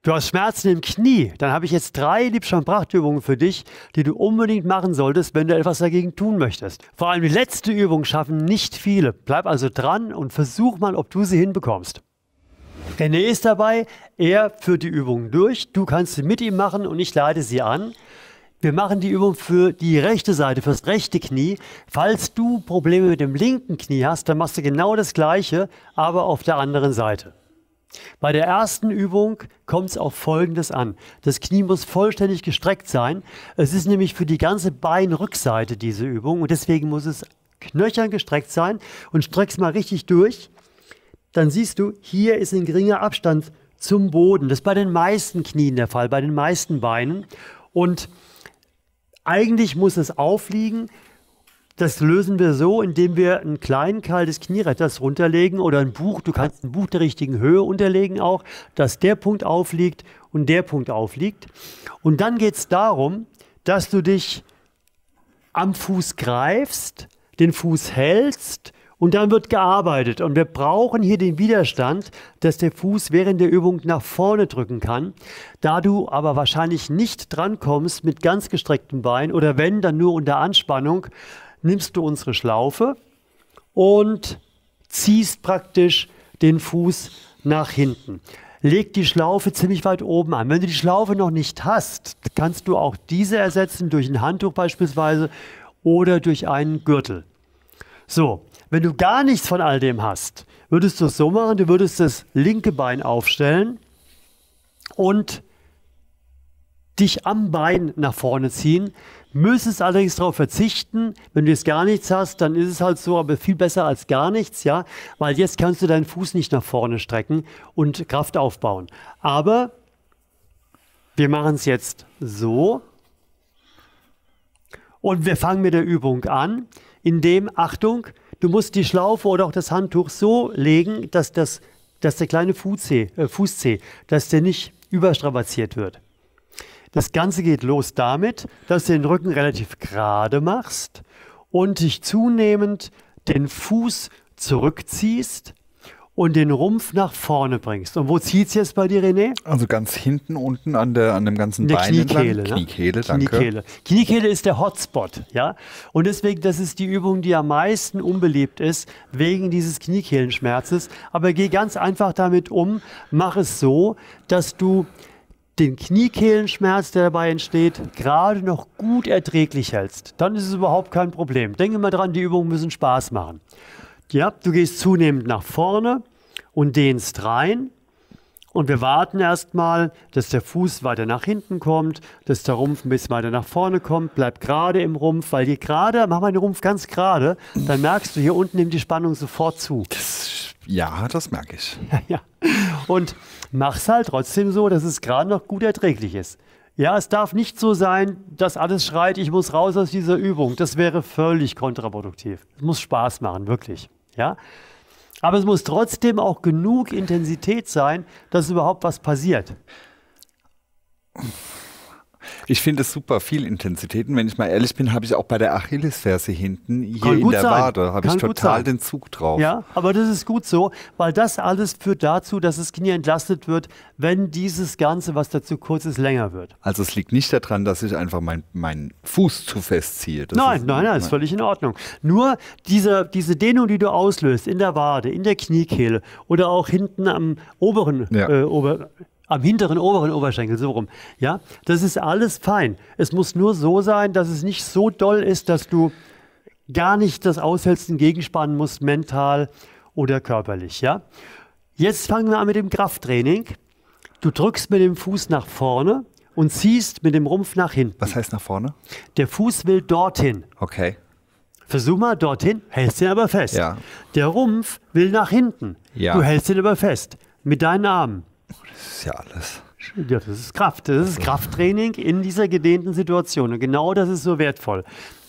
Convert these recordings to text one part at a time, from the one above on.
Du hast Schmerzen im Knie, dann habe ich jetzt 3 Liebscher-Pracht-Übungen für dich, die du unbedingt machen solltest, wenn du etwas dagegen tun möchtest. Vor allem die letzte Übung schaffen nicht viele. Bleib also dran und versuch mal, ob du sie hinbekommst. René ist dabei, er führt die Übung durch, du kannst sie mit ihm machen und ich leite sie an. Wir machen die Übung für die rechte Seite, fürs rechte Knie. Falls du Probleme mit dem linken Knie hast, dann machst du genau das Gleiche, aber auf der anderen Seite. Bei der ersten Übung kommt es auf Folgendes an. Das Knie muss vollständig gestreckt sein. Es ist nämlich für die ganze Beinrückseite diese Übung und deswegen muss es knöchern gestreckt sein. Und streck's mal richtig durch. Dann siehst du, hier ist ein geringer Abstand zum Boden. Das ist bei den meisten Knien der Fall, bei den meisten Beinen. Und eigentlich muss es aufliegen. Das lösen wir so, indem wir einen kleinen Keil des Knieretters runterlegen oder ein Buch. Du kannst ein Buch der richtigen Höhe unterlegen auch, dass der Punkt aufliegt und der Punkt aufliegt. Und dann geht es darum, dass du dich am Fuß greifst, den Fuß hältst und dann wird gearbeitet. Und wir brauchen hier den Widerstand, dass der Fuß während der Übung nach vorne drücken kann. Da du aber wahrscheinlich nicht drankommst mit ganz gestrecktem Bein oder wenn, dann nur unter Anspannung, nimmst du unsere Schlaufe und ziehst praktisch den Fuß nach hinten. Leg die Schlaufe ziemlich weit oben an. Wenn du die Schlaufe noch nicht hast, kannst du auch diese ersetzen durch ein Handtuch beispielsweise oder durch einen Gürtel. So, wenn du gar nichts von all dem hast, würdest du es so machen, du würdest das linke Bein aufstellen und dich am Bein nach vorne ziehen. Müsstest allerdings darauf verzichten, wenn du jetzt gar nichts hast, dann ist es halt so, aber viel besser als gar nichts, ja, weil jetzt kannst du deinen Fuß nicht nach vorne strecken und Kraft aufbauen. Aber wir machen es jetzt so und wir fangen mit der Übung an, indem, Achtung, du musst die Schlaufe oder auch das Handtuch so legen, dass der kleine Fußzeh, dass der nicht überstrapaziert wird. Das Ganze geht los damit, dass du den Rücken relativ gerade machst und dich zunehmend den Fuß zurückziehst und den Rumpf nach vorne bringst. Und wo zieht es jetzt bei dir, René? Also ganz hinten unten an dem ganzen Bein Kniekehle, entlang. Kniekehle, danke. Kniekehle ist der Hotspot, ja. Und deswegen, das ist die Übung, die am meisten unbeliebt ist, wegen dieses Kniekehlenschmerzes. Aber geh ganz einfach damit um, mach es so, dass du den Kniekehlenschmerz, der dabei entsteht, gerade noch gut erträglich hältst. Dann ist es überhaupt kein Problem. Denke mal dran, die Übungen müssen Spaß machen. Ja, du gehst zunehmend nach vorne und dehnst rein. Und wir warten erstmal, dass der Fuß weiter nach hinten kommt, dass der Rumpf ein bisschen weiter nach vorne kommt. Bleib gerade im Rumpf, weil mach mal den Rumpf ganz gerade, dann merkst du, hier unten nimmt die Spannung sofort zu. Ja, das merke ich. Ja. Und mach's halt trotzdem so, dass es gerade noch gut erträglich ist. Ja, es darf nicht so sein, dass alles schreit, ich muss raus aus dieser Übung. Das wäre völlig kontraproduktiv. Es muss Spaß machen, wirklich. Ja? Aber es muss trotzdem auch genug Intensität sein, dass überhaupt was passiert. Ich finde es super viel Intensität. Und wenn ich mal ehrlich bin, habe ich auch bei der Achillesferse hinten, hier in der Wade, habe ich total den Zug drauf. Ja, aber das ist gut so, weil das alles führt dazu, dass das Knie entlastet wird, wenn dieses Ganze, was dazu kurz ist, länger wird. Also es liegt nicht daran, dass ich einfach meinen Fuß zu fest ziehe. Nein, ist völlig in Ordnung. Nur diese Dehnung, die du auslöst in der Wade, in der Kniekehle oder auch hinten am am hinteren oberen Oberschenkel, so rum. Ja, das ist alles fein. Es muss nur so sein, dass es nicht so doll ist, dass du gar nicht das Aushältsten gegenspannen musst, mental oder körperlich. Ja? Jetzt fangen wir an mit dem Krafttraining. Du drückst mit dem Fuß nach vorne und ziehst mit dem Rumpf nach hinten. Was heißt nach vorne? Der Fuß will dorthin. Okay. Versuch mal dorthin, hältst ihn aber fest. Ja. Der Rumpf will nach hinten. Ja. Du hältst ihn aber fest. Mit deinen Armen. Das ist ja alles. Ja, das ist Kraft. Das ist Krafttraining in dieser gedehnten Situation. Und genau das ist so wertvoll.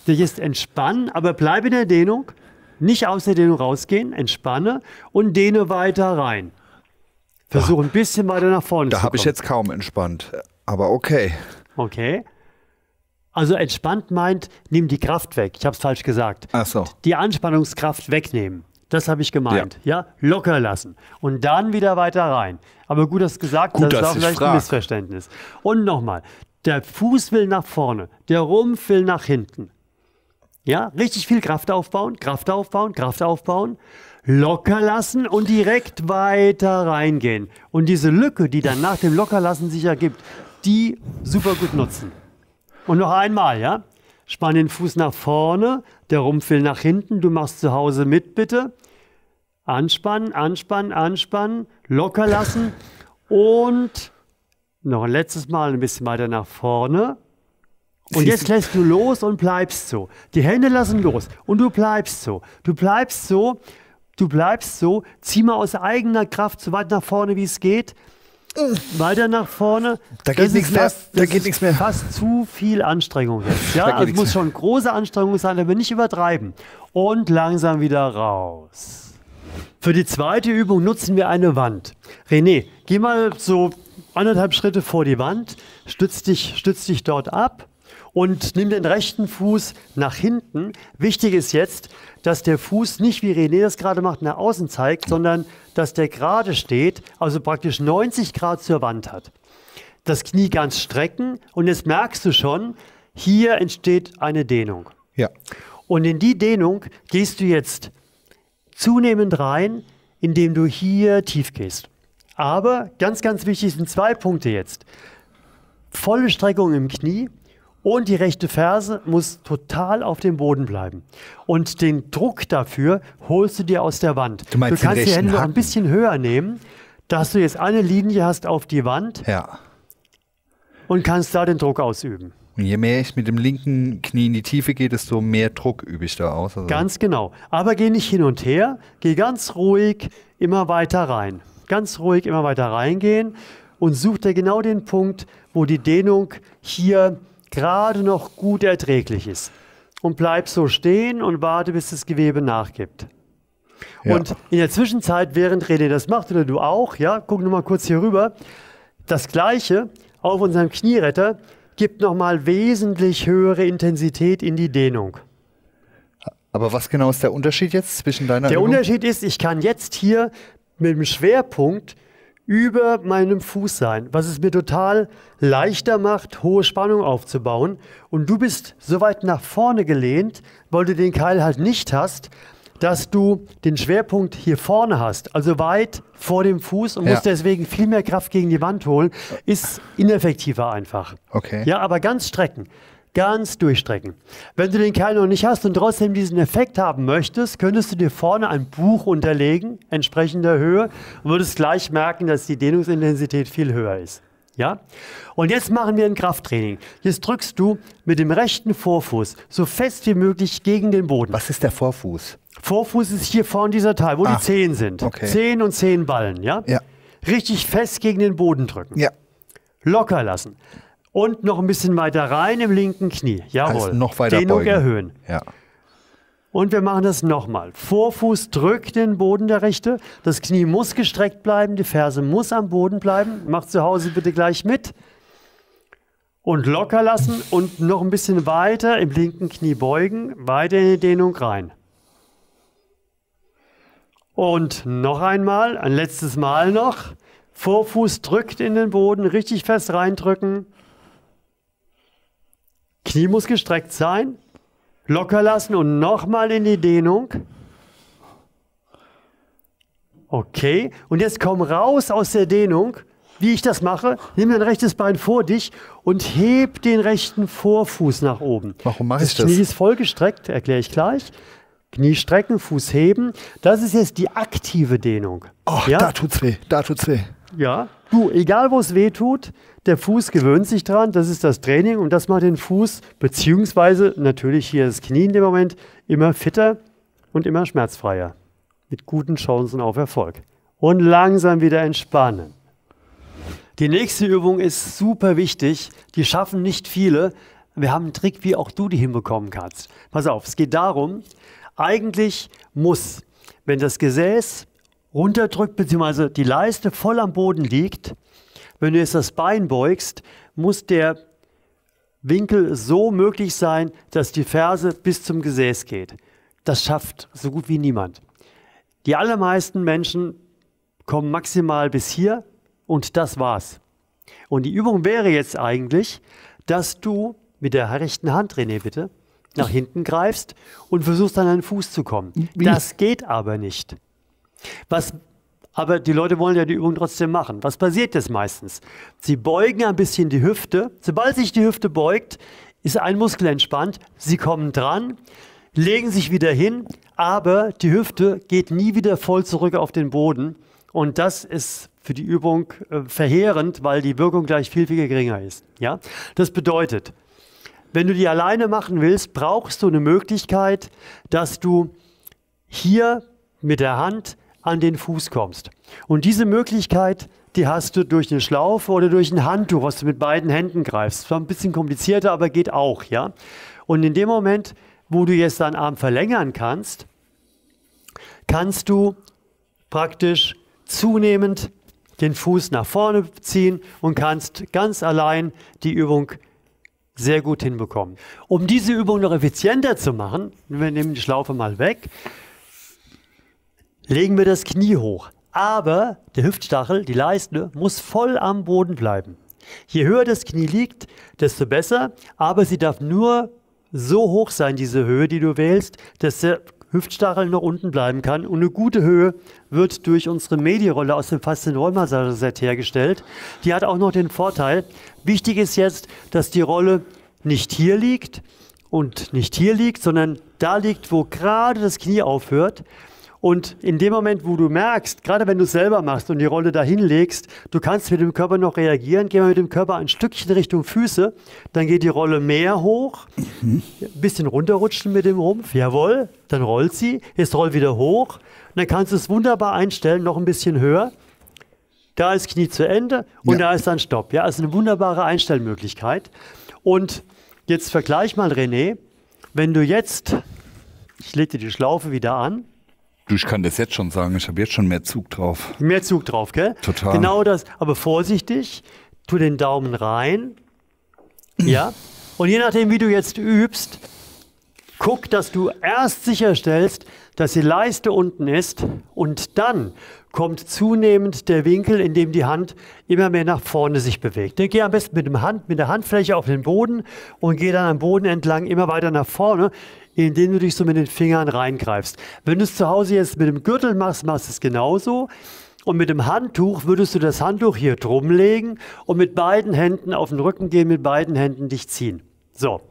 Dich jetzt entspannen, aber bleib in der Dehnung. Nicht aus der Dehnung rausgehen. Entspanne und dehne weiter rein. Versuch ein bisschen weiter nach vorne zu kommen. Da habe ich jetzt kaum entspannt. Aber okay. Okay. Also entspannt meint, nimm die Kraft weg. Ich habe es falsch gesagt. Ach so. Die Anspannungskraft wegnehmen. Das habe ich gemeint. Ja. Locker lassen. Und dann wieder weiter rein. Aber gut, dass du gesagt hast, das war vielleicht ein Missverständnis. Und nochmal, der Fuß will nach vorne, der Rumpf will nach hinten. Ja, richtig viel Kraft aufbauen, Kraft aufbauen, Kraft aufbauen. Locker lassen und direkt weiter reingehen. Und diese Lücke, die dann nach dem Lockerlassen sich ergibt, die super gut nutzen. Und noch einmal, ja. Spann den Fuß nach vorne, der Rumpf will nach hinten. Du machst zu Hause mit, bitte. Anspannen, anspannen, anspannen, locker lassen und noch ein letztes Mal ein bisschen weiter nach vorne. Und jetzt lässt du los und bleibst so. Die Hände lassen los und du bleibst so. Du bleibst so. Du bleibst so. Zieh mal aus eigener Kraft so weit nach vorne, wie es geht. Weiter nach vorne. Da geht nichts mehr. Da geht nichts mehr. Fast zu viel Anstrengung jetzt. Ja, also muss schon große Anstrengung sein, aber nicht übertreiben. Und langsam wieder raus. Für die zweite Übung nutzen wir eine Wand. René, geh mal so 1,5 Schritte vor die Wand, stütz dich dort ab und nimm den rechten Fuß nach hinten. Wichtig ist jetzt, dass der Fuß nicht, wie René das gerade macht, nach außen zeigt, sondern dass der gerade steht, also praktisch 90 Grad zur Wand hat. Das Knie ganz strecken und jetzt merkst du schon, hier entsteht eine Dehnung. Ja. Und in die Dehnung gehst du jetzt zunehmend rein, indem du hier tief gehst. Aber ganz, ganz wichtig sind 2 Punkte jetzt. Volle Streckung im Knie und die rechte Ferse muss total auf dem Boden bleiben. Und den Druck dafür holst du dir aus der Wand. Du kannst die Hände noch ein bisschen höher nehmen, dass du jetzt eine Linie hast auf die Wand und kannst da den Druck ausüben. Und je mehr ich mit dem linken Knie in die Tiefe gehe, desto mehr Druck übe ich da aus. Also ganz genau. Aber geh nicht hin und her, geh ganz ruhig immer weiter rein. Ganz ruhig immer weiter reingehen und such dir genau den Punkt, wo die Dehnung hier gerade noch gut erträglich ist. Und bleib so stehen und warte, bis das Gewebe nachgibt. Ja. Und in der Zwischenzeit, während René das macht, oder du auch, ja, guck nochmal kurz hier rüber, das Gleiche auf unserem Knieretter gibt nochmal wesentlich höhere Intensität in die Dehnung. Aber was genau ist der Unterschied jetzt zwischen deiner Der Unterschied ist, ich kann jetzt hier mit dem Schwerpunkt über meinem Fuß sein, was es mir total leichter macht, hohe Spannung aufzubauen. Und du bist so weit nach vorne gelehnt, weil du den Keil halt nicht hast, dass du den Schwerpunkt hier vorne hast, also weit vor dem Fuß und musst deswegen viel mehr Kraft gegen die Wand holen, ist ineffektiver einfach. Okay. Ja, aber ganz strecken. Ganz durchstrecken. Wenn du den Keil noch nicht hast und trotzdem diesen Effekt haben möchtest, könntest du dir vorne ein Buch unterlegen, entsprechender Höhe, und würdest gleich merken, dass die Dehnungsintensität viel höher ist. Ja? Und jetzt machen wir ein Krafttraining. Jetzt drückst du mit dem rechten Vorfuß so fest wie möglich gegen den Boden. Was ist der Vorfuß? Vorfuß ist hier vorne dieser Teil, wo die Zehen sind. Okay. Zehen und Zehenballen. Ja? Ja. Richtig fest gegen den Boden drücken. Ja. Locker lassen. Und noch ein bisschen weiter rein im linken Knie. Jawohl. Also noch weiter Dehnung beugen. erhöhen. Ja. Und wir machen das nochmal. Vorfuß drückt den Boden, der rechte. Das Knie muss gestreckt bleiben, die Ferse muss am Boden bleiben. Macht zu Hause bitte gleich mit. Und locker lassen und noch ein bisschen weiter im linken Knie beugen. Weiter in die Dehnung rein. Und noch einmal, ein letztes Mal noch. Vorfuß drückt in den Boden, richtig fest reindrücken. Knie muss gestreckt sein, locker lassen und nochmal in die Dehnung. Okay, und jetzt komm raus aus der Dehnung. Wie ich das mache, nimm dein rechtes Bein vor dich und heb den rechten Vorfuß nach oben. Warum mache ich das? Das Knie ist voll gestreckt, erkläre ich gleich. Knie strecken, Fuß heben. Das ist jetzt die aktive Dehnung. Oh, ja? Da tut's weh, da tut's weh. Ja, du, egal wo es weh tut, der Fuß gewöhnt sich dran, das ist das Training und das macht den Fuß, beziehungsweise natürlich hier das Knie in dem Moment, immer fitter und immer schmerzfreier. Mit guten Chancen auf Erfolg. Und langsam wieder entspannen. Die nächste Übung ist super wichtig, die schaffen nicht viele. Wir haben einen Trick, wie auch du die hinbekommen kannst. Pass auf, es geht darum, eigentlich muss, wenn das Gesäß runterdrückt, beziehungsweise die Leiste voll am Boden liegt, wenn du jetzt das Bein beugst, muss der Winkel so möglich sein, dass die Ferse bis zum Gesäß geht. Das schafft so gut wie niemand. Die allermeisten Menschen kommen maximal bis hier und das war's. Und die Übung wäre jetzt eigentlich, dass du mit der rechten Hand, René, bitte, nach hinten greifst und versuchst an deinen Fuß zu kommen. Wie? Das geht aber nicht. Aber die Leute wollen ja die Übung trotzdem machen. Was passiert jetzt meistens? Sie beugen ein bisschen die Hüfte. Sobald sich die Hüfte beugt, ist ein Muskel entspannt. Sie kommen dran, legen sich wieder hin, aber die Hüfte geht nie wieder voll zurück auf den Boden. Und das ist für die Übung verheerend, weil die Wirkung gleich viel, viel geringer ist. Ja? Das bedeutet, wenn du die alleine machen willst, brauchst du eine Möglichkeit, dass du hier mit der Hand an den Fuß kommst. Und diese Möglichkeit, die hast du durch eine Schlaufe oder durch ein Handtuch, was du mit beiden Händen greifst. Zwar ein bisschen komplizierter, aber geht auch. Ja? Und in dem Moment, wo du jetzt deinen Arm verlängern kannst, kannst du praktisch zunehmend den Fuß nach vorne ziehen und kannst ganz allein die Übung sehr gut hinbekommen. Um diese Übung noch effizienter zu machen, wir nehmen die Schlaufe mal weg, legen wir das Knie hoch. Aber der Hüftstachel, die Leiste, muss voll am Boden bleiben. Je höher das Knie liegt, desto besser, aber sie darf nur so hoch sein, diese Höhe, die du wählst, dass der Hüftstachel noch unten bleiben kann. Und eine gute Höhe wird durch unsere Medirolle aus dem Faszienrollmassageset hergestellt. Die hat auch noch den Vorteil, wichtig ist jetzt, dass die Rolle nicht hier liegt und nicht hier liegt, sondern da liegt, wo gerade das Knie aufhört. Und in dem Moment, wo du merkst, gerade wenn du es selber machst und die Rolle dahin legst, du kannst mit dem Körper noch reagieren, geh mal mit dem Körper ein Stückchen Richtung Füße, dann geht die Rolle mehr hoch, ein bisschen runterrutschen mit dem Rumpf, jawohl, dann rollt sie, jetzt roll wieder hoch, und dann kannst du es wunderbar einstellen, noch ein bisschen höher, da ist Knie zu Ende und da ist dann Stopp. Ja, also eine wunderbare Einstellmöglichkeit. Und jetzt vergleich mal, René, wenn du jetzt, ich lege dir die Schlaufe wieder an, Du, ich kann das jetzt schon sagen, ich habe jetzt schon mehr Zug drauf. Mehr Zug drauf, gell? Total. Genau das, aber vorsichtig, tu den Daumen rein, ja? Und je nachdem, wie du jetzt übst, guck, dass du erst sicherstellst, dass die Leiste unten ist und dann kommt zunehmend der Winkel, in dem die Hand immer mehr nach vorne sich bewegt. Dann geh am besten mit der Handfläche auf den Boden und geh dann am Boden entlang immer weiter nach vorne, indem du dich so mit den Fingern reingreifst. Wenn du es zu Hause jetzt mit dem Gürtel machst, machst du es genauso. Und mit dem Handtuch würdest du das Handtuch hier drum legen und mit beiden Händen auf den Rücken gehen, mit beiden Händen dich ziehen. So.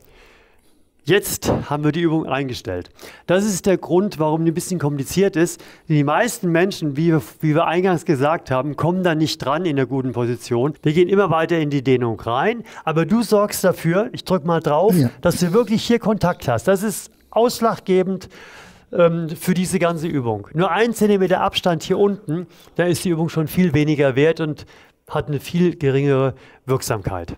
Jetzt haben wir die Übung eingestellt. Das ist der Grund, warum die ein bisschen kompliziert ist. Die meisten Menschen, wie wir eingangs gesagt haben, kommen da nicht dran in der guten Position. Wir gehen immer weiter in die Dehnung rein, aber du sorgst dafür, ich drücke mal drauf, dass du wirklich hier Kontakt hast. Das ist ausschlaggebend für diese ganze Übung. Nur 1 cm Abstand hier unten, da ist die Übung schon viel weniger wert und hat eine viel geringere Wirksamkeit.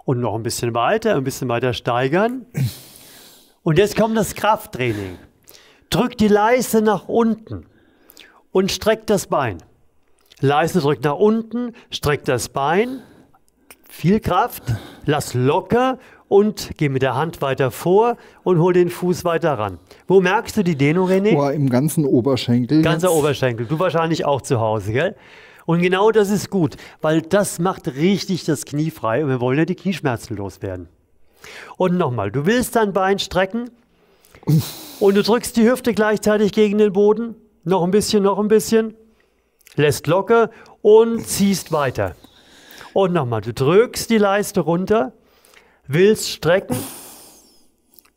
Und noch ein bisschen weiter steigern. Und jetzt kommt das Krafttraining. Drück die Leiste nach unten und streck das Bein. Leiste drückt nach unten, streck das Bein. Viel Kraft, lass locker und geh mit der Hand weiter vor und hol den Fuß weiter ran. Wo merkst du die Dehnung, René? Boah, im ganzen Oberschenkel. Ganzer Oberschenkel. Du wahrscheinlich auch zu Hause, gell? Und genau das ist gut, weil das macht richtig das Knie frei und wir wollen ja die Knieschmerzen loswerden. Und nochmal, du willst dein Bein strecken und du drückst die Hüfte gleichzeitig gegen den Boden. Noch ein bisschen. Lässt locker und ziehst weiter. Und nochmal, du drückst die Leiste runter, willst strecken,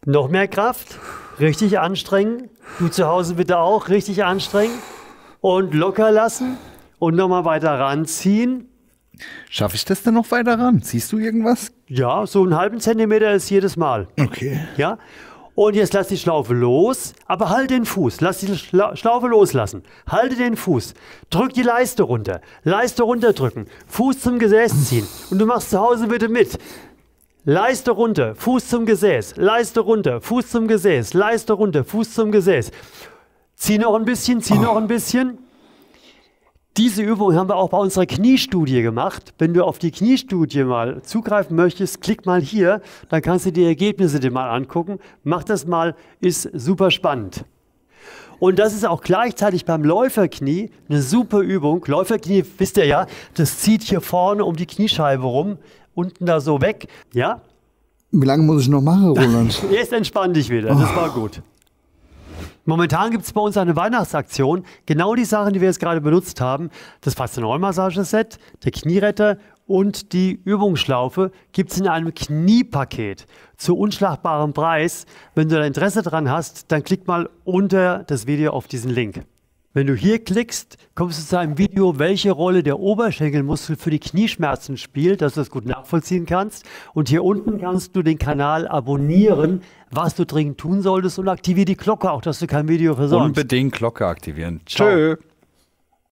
noch mehr Kraft, richtig anstrengen. Du zu Hause bitte auch richtig anstrengen und locker lassen. Und nochmal weiter ranziehen. Schaffe ich das denn noch weiter ran? Siehst du irgendwas? Ja, so einen halben Zentimeter ist jedes Mal. Okay. Ja? Und jetzt lass die Schlaufe los, aber halt den Fuß. Lass die Schlaufe loslassen. Halte den Fuß. Drück die Leiste runter. Leiste runterdrücken. Fuß zum Gesäß ziehen. Und du machst zu Hause bitte mit. Leiste runter, Fuß zum Gesäß. Leiste runter, Fuß zum Gesäß. Leiste runter, Fuß zum Gesäß. Zieh noch ein bisschen. Diese Übung haben wir auch bei unserer Kniestudie gemacht. Wenn du auf die Kniestudie mal zugreifen möchtest, klick mal hier, dann kannst du die Ergebnisse dir mal angucken. Mach das mal, ist super spannend. Und das ist auch gleichzeitig beim Läuferknie eine super Übung. Läuferknie, wisst ihr ja, das zieht hier vorne um die Kniescheibe rum, unten da so weg. Ja? Wie lange muss ich noch machen, Roland? Jetzt entspann dich wieder, das war gut. Momentan gibt es bei uns eine Weihnachtsaktion. Genau die Sachen, die wir jetzt gerade benutzt haben, das Faszienrollmassageset, der Knieretter und die Übungsschlaufe gibt es in einem Kniepaket zu unschlagbarem Preis. Wenn du da Interesse dran hast, dann klick mal unter das Video auf diesen Link. Wenn du hier klickst, kommst du zu einem Video, welche Rolle der Oberschenkelmuskel für die Knieschmerzen spielt, dass du das gut nachvollziehen kannst. Und hier unten kannst du den Kanal abonnieren, was du dringend tun solltest, und aktiviere die Glocke auch, dass du kein Video versäumst. Unbedingt Glocke aktivieren. Ciao. Tschö.